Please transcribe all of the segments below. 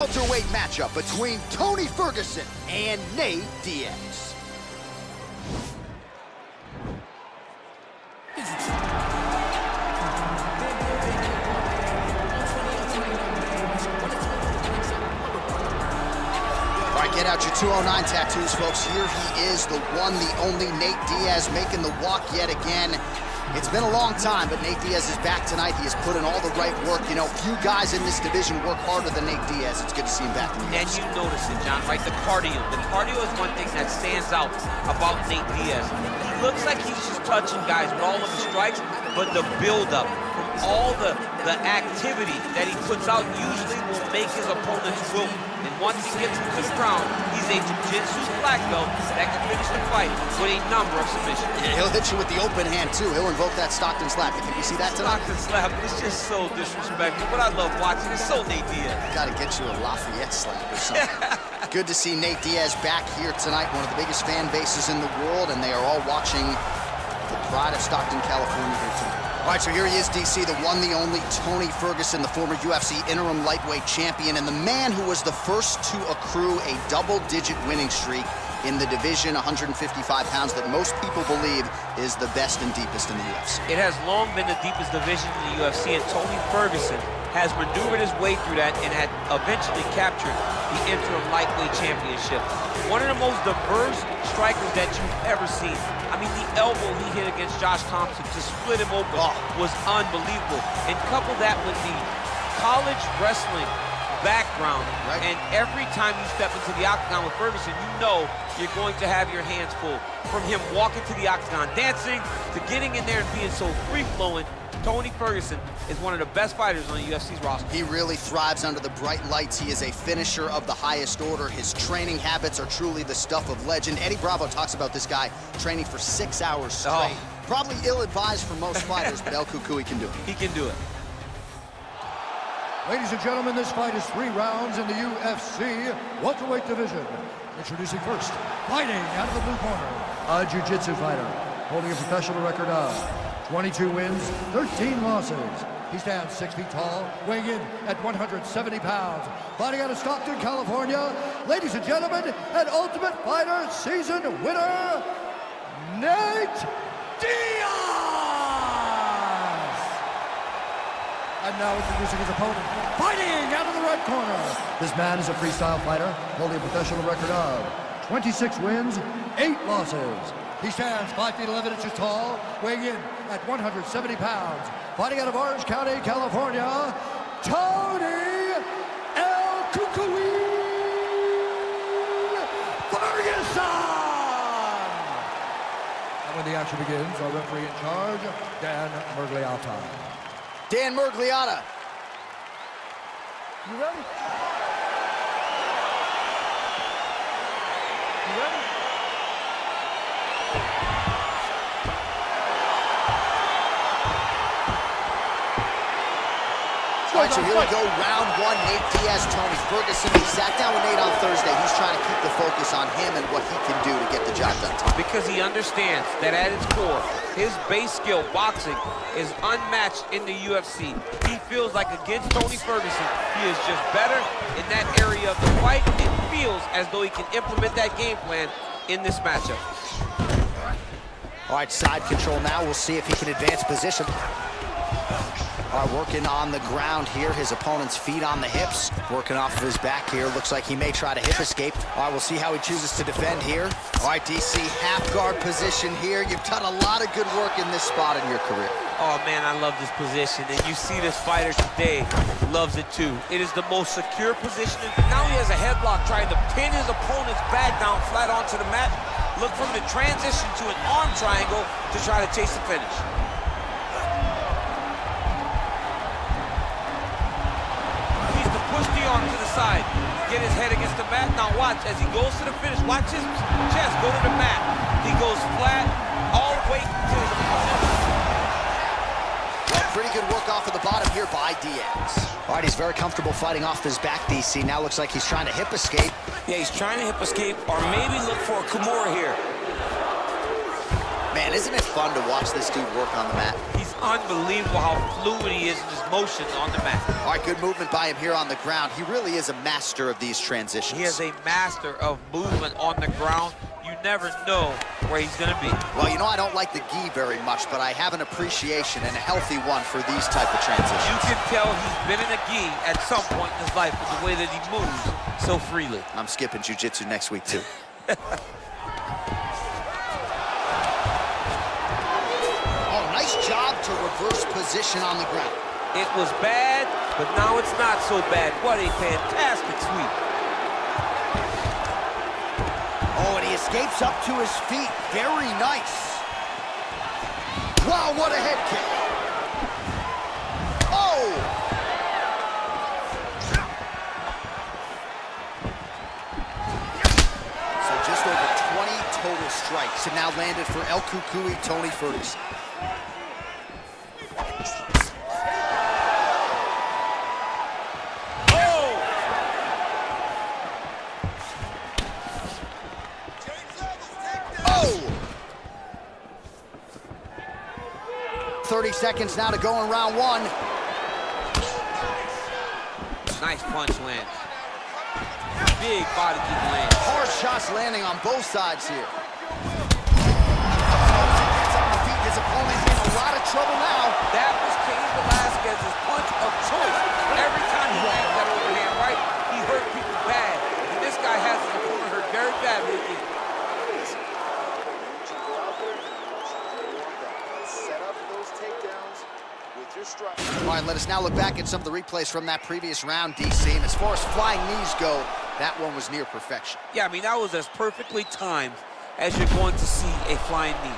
Welterweight matchup between Tony Ferguson and Nate Diaz. All right, get out your 209 tattoos, folks. Here he is, the one, the only Nate Diaz, making the walk yet again. It's been a long time, but Nate Diaz is back tonight. He has put in all the right work. You know, few guys in this division work harder than Nate Diaz. It's good to see him back. And you notice it, John, right? The cardio. The cardio is one thing that stands out about Nate Diaz. He looks like he's just touching guys with all of his strikes, but the build-up from all the activity that he puts out usually will make his opponents wilt. And once he gets him to the ground, he's a jiu-jitsu black belt that can finish the fight with a number of submissions. Yeah, he'll hit you with the open hand, too. He'll invoke that Stockton slap. You think we see that tonight? Stockton slap, it's just so disrespectful. But I love watching it. It's so Nate Diaz. Gotta get you a Lafayette slap or something. Good to see Nate Diaz back here tonight, one of the biggest fan bases in the world, and they are all watching the pride of Stockton, California here tonight. All right, so here he is, DC, the one, the only Tony Ferguson, the former UFC interim lightweight champion, and the man who was the first to accrue a double-digit winning streak in the division, 155 pounds, that most people believe is the best and deepest in the UFC. It has long been the deepest division in the UFC, and Tony Ferguson has maneuvered his way through that and had eventually captured the interim lightweight championship. One of the most diverse strikers that you've ever seen. I mean, the elbow he hit against Josh Thompson to split him open was unbelievable. And couple that with the college wrestling background, right? And every time you step into the octagon with Ferguson, you know you're going to have your hands full. From him walking to the octagon, dancing, to getting in there and being so free-flowing, Tony Ferguson is one of the best fighters on the UFC's roster. He really thrives under the bright lights. He is a finisher of the highest order. His training habits are truly the stuff of legend. Eddie Bravo talks about this guy training for 6 hours straight. Probably ill-advised for most fighters, but El Cucuy can do it. He can do it. Ladies and gentlemen, this fight is 3 rounds in the UFC welterweight division. Introducing first, fighting out of the blue corner, a jiu-jitsu fighter holding a professional record of 22 wins, 13 losses. He stands 6 feet tall, weighing in at 170 pounds. Fighting out of Stockton, California, ladies and gentlemen, an Ultimate Fighter season winner, Nate Diaz! And now introducing his opponent, fighting out of the right corner. This man is a freestyle fighter, holding a professional record of 26 wins, 8 losses. He stands 5 feet 11 inches tall, weighing in at 170 pounds. Fighting out of Orange County, California, Tony El Cucuy Ferguson! And when the action begins, our referee in charge, Dan Mergliata. Dan Mergliata. You ready? You ready? All right, so here we go, round 1, Nate Diaz, Tony Ferguson. He sat down with Nate on Thursday. He's trying to keep the focus on him and what he can do to get the job done. Because he understands that at its core, his base skill, boxing, is unmatched in the UFC. He feels like against Tony Ferguson, he is just better in that area of the fight and feels as though he can implement that game plan in this matchup. All right, side control now. We'll see if he can advance position. All right, working on the ground here. His opponent's feet on the hips. Working off of his back here. Looks like he may try to hip escape. All right, we'll see how he chooses to defend here. All right, DC, half guard position here. You've done a lot of good work in this spot in your career. Oh, man, I love this position. And you see this fighter today loves it, too. It is the most secure position. Now he has a headlock trying to pin his opponent's back down flat onto the mat. Look from the transition to an arm triangle to try to chase the finish. Push the arm to the side, get his head against the mat. Now watch, as he goes to the finish, watch his chest go to the mat. He goes flat, all the way to his opponent. Well, pretty good work off of the bottom here by Diaz. All right, he's very comfortable fighting off his back, DC. Now looks like he's trying to hip escape. Yeah, he's trying to hip escape, or maybe look for a Kimura here. Man, isn't it fun to watch this dude work on the mat? He's unbelievable how fluid he is in his motion on the mat. All right, good movement by him here on the ground. He really is a master of these transitions. He is a master of movement on the ground. You never know where he's going to be. Well, you know, I don't like the gi very much, but I have an appreciation and a healthy one for these type of transitions. You can tell he's been in a gi at some point in his life with the way that he moves so freely. I'm skipping jiu-jitsu next week, too. Nice job to reverse position on the ground. It was bad, but now it's not so bad. What a fantastic sweep. Oh, and he escapes up to his feet. Very nice. Wow, what a head kick. Oh! So just over 20 total strikes have now landed for El Cucuy, Tony Ferguson. Oh! 30 seconds now to go in round one. Nice punch lands. Big body kick lands. Hard shots landing on both sides here. Gets up the feet. His opponent in a lot of trouble now. That was Cain Velasquez's punch of choice. Every time he landed that overhand right, he hurt people bad. And this guy has his opponent hurt very badly again. All right, let us now look back at some of the replays from that previous round, DC. And as far as flying knees go, that one was near perfection. Yeah, I mean, that was as perfectly timed as you're going to see a flying knee.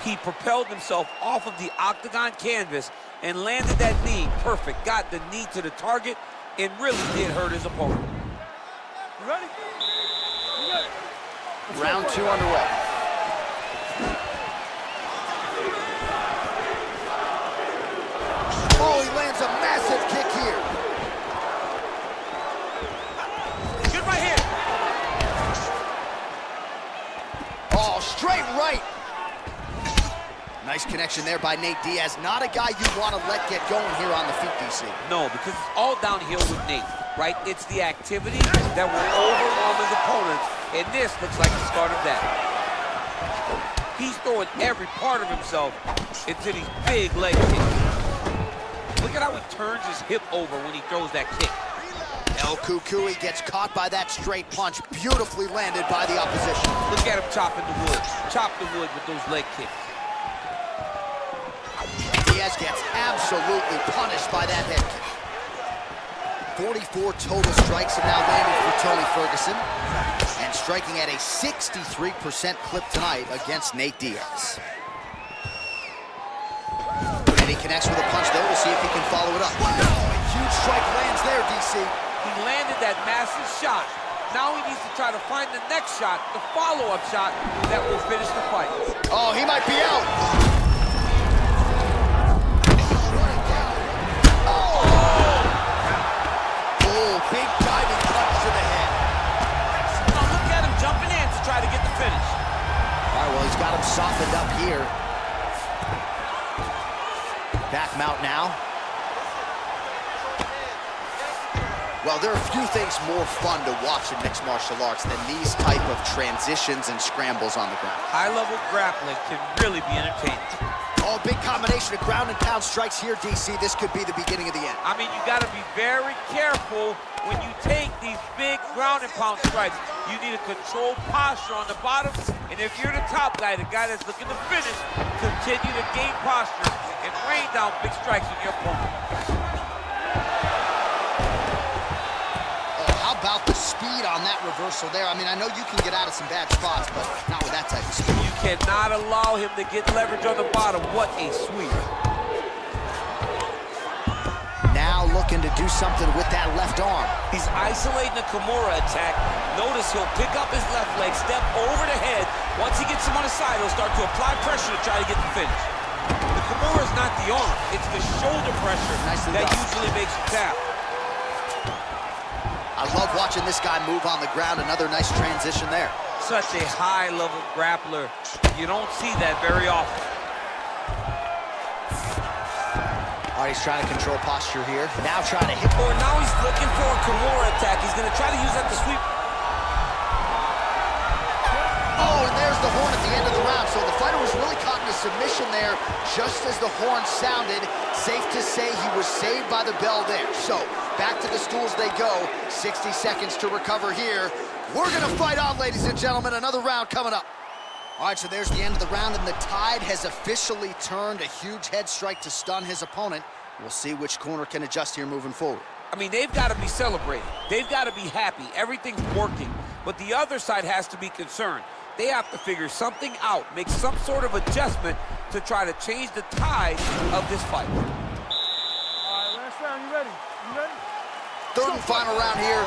He propelled himself off of the octagon canvas and landed that knee perfect. Got the knee to the target and really did hurt his opponent. You ready? You ready? Round two underway. Oh, he lands a massive kick here. Good right here. Oh, straight right. Nice connection there by Nate Diaz. Not a guy you want to let get going here on the feet, DC. No, because it's all downhill with Nate, right? It's the activity that will overwhelm his opponents, and this looks like the start of that. He's throwing every part of himself into these big leg kicks. Look at how he turns his hip over when he throws that kick. El Cucuy gets caught by that straight punch, beautifully landed by the opposition. Look at him chopping the wood. Chop the wood with those leg kicks. Diaz gets absolutely punished by that head kick. 44 total strikes have now landed for Tony Ferguson, and striking at a 63% clip tonight against Nate Diaz. And he connects with a punch there. We'll see if he can follow it up. Oh, a huge strike lands there, DC. He landed that massive shot. Now he needs to try to find the next shot, the follow-up shot that will finish the fight. Oh, he might be out. Big diving punch to the head. Now look at him jumping in to try to get the finish. All right, well, he's got him softened up here. Back mount now. Well, there are a few things more fun to watch in mixed martial arts than these type of transitions and scrambles on the ground. High-level grappling can really be entertaining. Oh, big combination of ground and pound strikes here, DC. This could be the beginning of the end. I mean, you got to be very careful when you take these big ground and pound strikes. You need a controlled posture on the bottom, and if you're the top guy, the guy that's looking to finish, continue to gain posture and rain down big strikes on your opponent. Oh, how about the speed on that reversal there? I mean, I know you can get out of some bad spots, but not with that type of speed. You cannot allow him to get leverage on the bottom. What a sweep. Now looking to do something with that left arm. He's isolating the Kimura attack. Notice he'll pick up his left leg, step over the head. Once he gets him on the side, he'll start to apply pressure to try to get the finish. The Kimura is not the arm. It's the shoulder pressure that usually makes him tap. I love watching this guy move on the ground. Another nice transition there. Such a high-level grappler. You don't see that very often. All right, he's trying to control posture here. Now trying to hit. Or now he's looking for a Kimura attack. He's going to try to use that to sweep. Oh, and there's the horn at the end of the round. So the fighter was really caught in a submission there just as the horn sounded. Safe to say he was saved by the bell there. So back to the stools they go. 60 seconds to recover here. We're going to fight on, ladies and gentlemen. Another round coming up. All right, so there's the end of the round, and the tide has officially turned. A huge head strike to stun his opponent. We'll see which corner can adjust here moving forward. I mean, they've got to be celebrating. They've got to be happy. Everything's working. But the other side has to be concerned. They have to figure something out, make some sort of adjustment to try to change the tide of this fight. All right, last round. You ready? You ready? Third and final round here.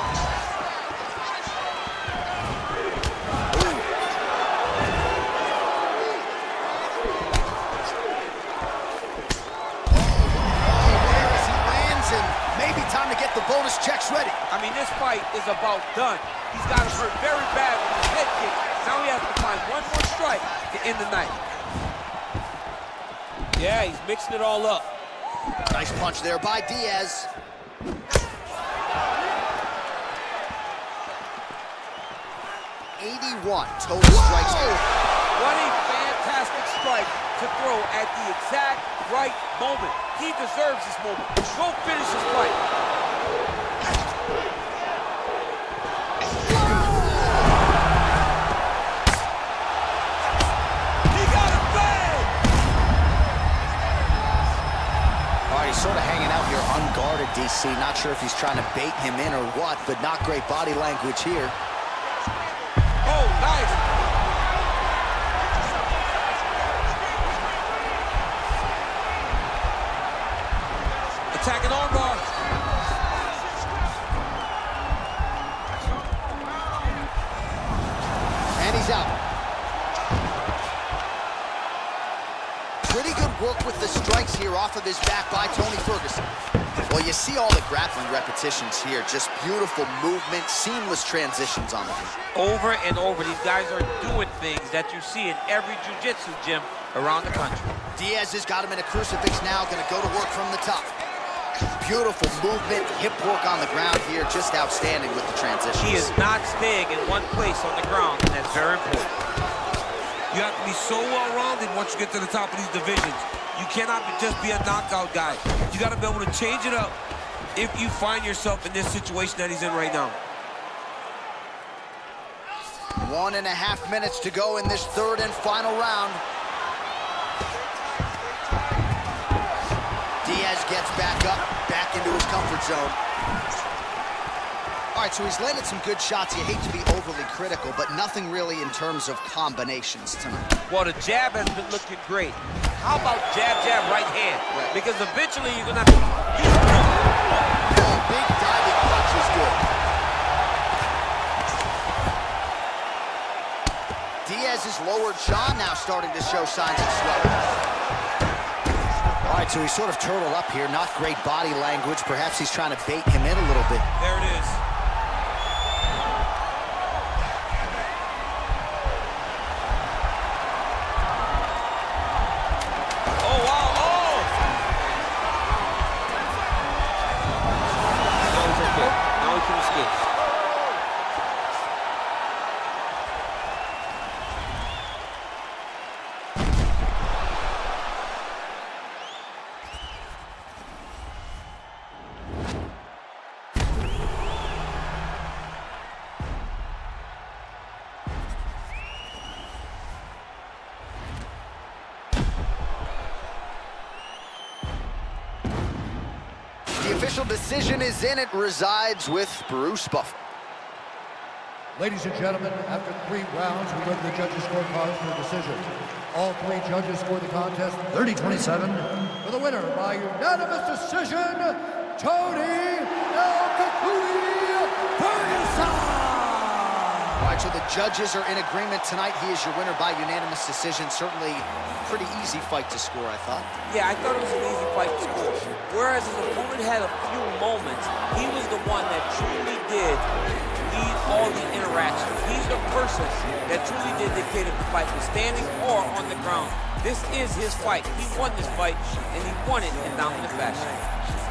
Time to get the bonus checks ready. I mean, this fight is about done. He's got him hurt very bad with his head kick. Now he has to find one more strike to end the night. Yeah, he's mixing it all up. Nice punch there by Diaz. 81 total strikes. What a fantastic strike to throw at the exact right moment. He deserves this moment. Go finish his fight. He got it bad. All right, he's sort of hanging out here unguarded, DC. Not sure if he's trying to bait him in or what, but not great body language here. Oh, nice. Attacking armbar. And he's out. Pretty good work with the strikes here off of his back by Tony Ferguson. Well, you see all the grappling repetitions here. Just beautiful movement, seamless transitions on the feet. Over and over, these guys are doing things that you see in every jiu-jitsu gym around the country. Diaz has got him in a crucifix now, gonna go to work from the top. Beautiful movement, hip work on the ground here, just outstanding with the transitions. He is not staying in one place on the ground, and that's very important. You have to be so well-rounded once you get to the top of these divisions. You cannot just be a knockout guy. You got to be able to change it up if you find yourself in this situation that he's in right now. 1.5 minutes to go in this third and final round. Diaz gets back up, back into his comfort zone. All right, so he's landed some good shots. You hate to be overly critical, but nothing really in terms of combinations tonight. Well, the jab has been looking great. How about jab, jab, right hand? Right. Because eventually you're going to have to use it. Oh, big diving punch is good. Diaz's lower jaw now starting to show signs of swelling. All right, so he's sort of turtled up here. Not great body language. Perhaps he's trying to bait him in a little bit. There it is. Oh, wow. Oh! Now he's okay. Now he can escape. The official decision is in. It resides with Bruce Buffer. Ladies and gentlemen, after 3 rounds, we go to the judges' scorecards for the decision. All 3 judges scored the contest 30-27. For the winner by unanimous decision, Tony Ferguson! All right, so the judges are in agreement tonight. He is your winner by unanimous decision. Certainly pretty easy fight to score, I thought. Yeah, I thought it was an easy fight to score. Whereas his opponent had a few moments, he was the one that truly did lead all the interactions. He's the person that truly did dictate if the fight was standing or on the ground. This is his fight. He won this fight, and he won it in dominant fashion.